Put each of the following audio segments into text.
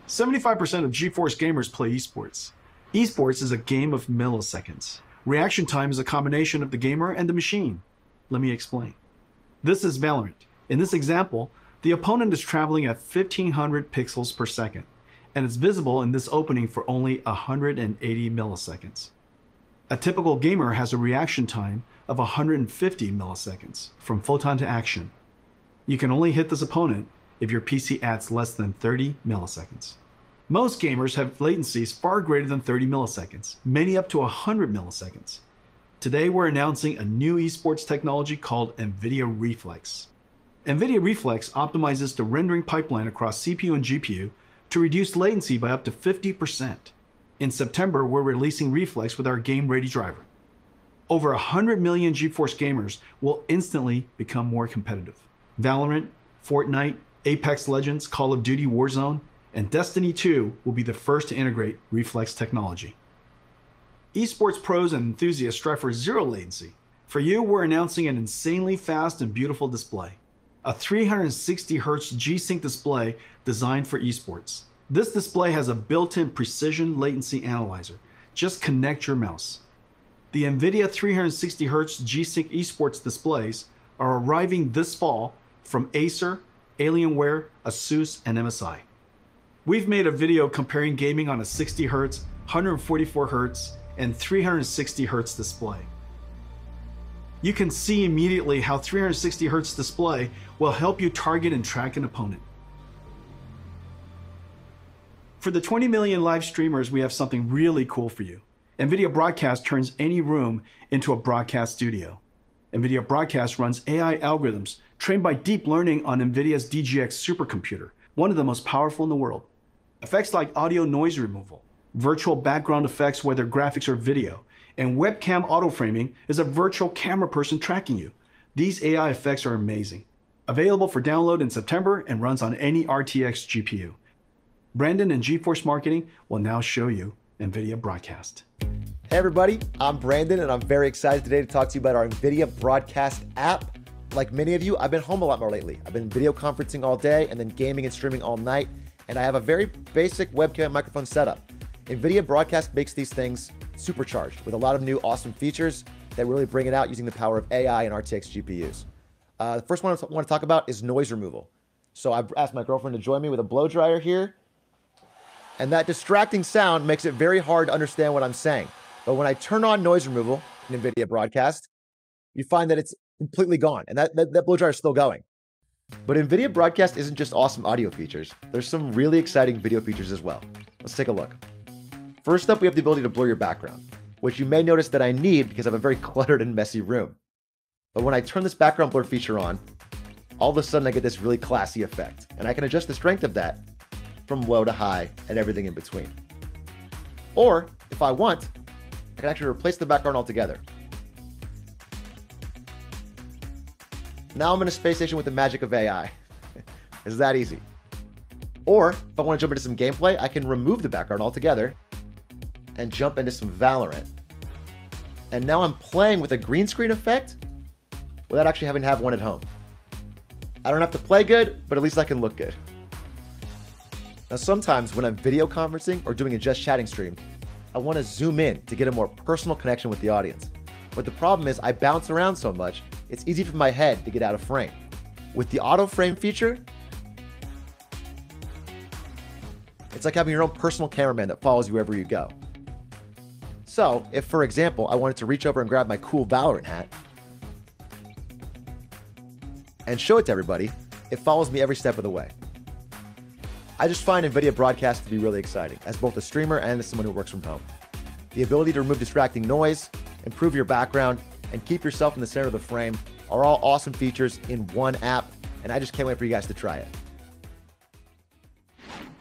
75% of GeForce gamers play esports. Esports is a game of milliseconds. Reaction time is a combination of the gamer and the machine. Let me explain. This is Valorant. In this example, the opponent is traveling at 1500 pixels per second, and it's visible in this opening for only 180 milliseconds. A typical gamer has a reaction time of 150 milliseconds from photon to action. You can only hit this opponent if your PC adds less than 30 milliseconds. Most gamers have latencies far greater than 30 milliseconds, many up to 100 milliseconds. Today we're announcing a new esports technology called NVIDIA Reflex. NVIDIA Reflex optimizes the rendering pipeline across CPU and GPU to reduce latency by up to 50%. In September, we're releasing Reflex with our game-ready driver. Over 100 million GeForce gamers will instantly become more competitive. Valorant, Fortnite, Apex Legends, Call of Duty Warzone, and Destiny 2 will be the first to integrate Reflex technology. Esports pros and enthusiasts strive for zero latency. For you, we're announcing an insanely fast and beautiful display. A 360Hz G-Sync display designed for esports. This display has a built-in precision latency analyzer. Just connect your mouse. The NVIDIA 360Hz G-Sync esports displays are arriving this fall from Acer, Alienware, ASUS, and MSI. We've made a video comparing gaming on a 60Hz, 144Hz, and 360Hz display. You can see immediately how 360Hz display will help you target and track an opponent. For the 20 million live streamers, we have something really cool for you. NVIDIA Broadcast turns any room into a broadcast studio. NVIDIA Broadcast runs AI algorithms trained by deep learning on NVIDIA's DGX supercomputer, one of the most powerful in the world. Effects like audio noise removal, virtual background effects whether graphics or video, and webcam auto-framing is a virtual camera person tracking you. These AI effects are amazing. Available for download in September and runs on any RTX GPU. Brandon and GeForce Marketing will now show you NVIDIA Broadcast. Hey everybody, I'm Brandon and I'm very excited today to talk to you about our NVIDIA Broadcast app. Like many of you, I've been home a lot more lately. I've been video conferencing all day and then gaming and streaming all night, and I have a very basic webcam microphone setup. NVIDIA Broadcast makes these things supercharged with a lot of new awesome features that really bring it out using the power of AI and RTX GPUs. The first one I want to talk about is noise removal. So I've asked my girlfriend to join me with a blow dryer here, and that distracting sound makes it very hard to understand what I'm saying. But when I turn on noise removal in NVIDIA Broadcast, you find that it's completely gone, and that blow dryer is still going. But NVIDIA Broadcast isn't just awesome audio features. There's some really exciting video features as well. Let's take a look. First up, we have the ability to blur your background, which you may notice that I need because I have a very cluttered and messy room. But when I turn this background blur feature on, all of a sudden I get this really classy effect, and I can adjust the strength of that from low to high and everything in between. Or, if I want, I can actually replace the background altogether. Now I'm in a space station with the magic of AI. It's that easy. Or, if I want to jump into some gameplay, I can remove the background altogether and jump into some Valorant. And now I'm playing with a green screen effect without actually having to have one at home. I don't have to play good, but at least I can look good. Now sometimes when I'm video conferencing or doing a just chatting stream, I want to zoom in to get a more personal connection with the audience. But the problem is I bounce around so much, it's easy for my head to get out of frame. With the auto frame feature, it's like having your own personal cameraman that follows you wherever you go. So if, for example, I wanted to reach over and grab my cool Valorant hat and show it to everybody, it follows me every step of the way. I just find NVIDIA Broadcast to be really exciting as both a streamer and as someone who works from home. The ability to remove distracting noise, improve your background, and keep yourself in the center of the frame are all awesome features in one app, and I just can't wait for you guys to try it.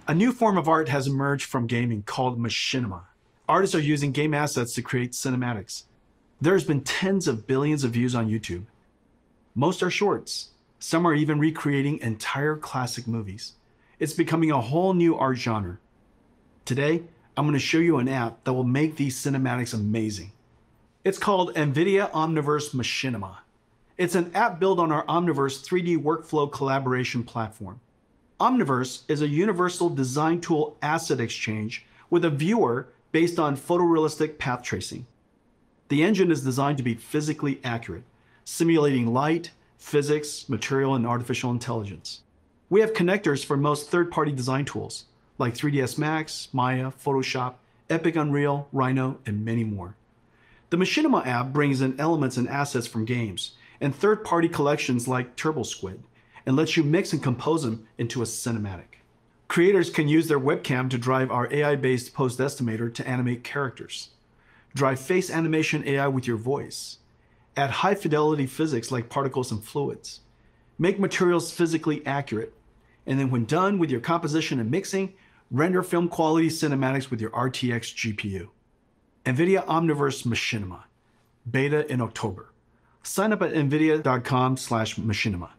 A new form of art has emerged from gaming called Machinima. Artists are using game assets to create cinematics. There's been tens of billions of views on YouTube. Most are shorts. Some are even recreating entire classic movies. It's becoming a whole new art genre. Today, I'm going to show you an app that will make these cinematics amazing. It's called NVIDIA Omniverse Machinima. It's an app built on our Omniverse 3D workflow collaboration platform. Omniverse is a universal design tool asset exchange with a viewer based on photorealistic path tracing. The engine is designed to be physically accurate, simulating light, physics, material, and artificial intelligence. We have connectors for most third-party design tools, like 3ds Max, Maya, Photoshop, Epic Unreal, Rhino, and many more. The Machinima app brings in elements and assets from games and third-party collections like TurboSquid, and lets you mix and compose them into a cinematic. Creators can use their webcam to drive our AI-based post estimator to animate characters. Drive face animation AI with your voice. Add high-fidelity physics like particles and fluids. Make materials physically accurate. And then when done with your composition and mixing, render film-quality cinematics with your RTX GPU. NVIDIA Omniverse Machinima. Beta in October. Sign up at nvidia.com/machinima.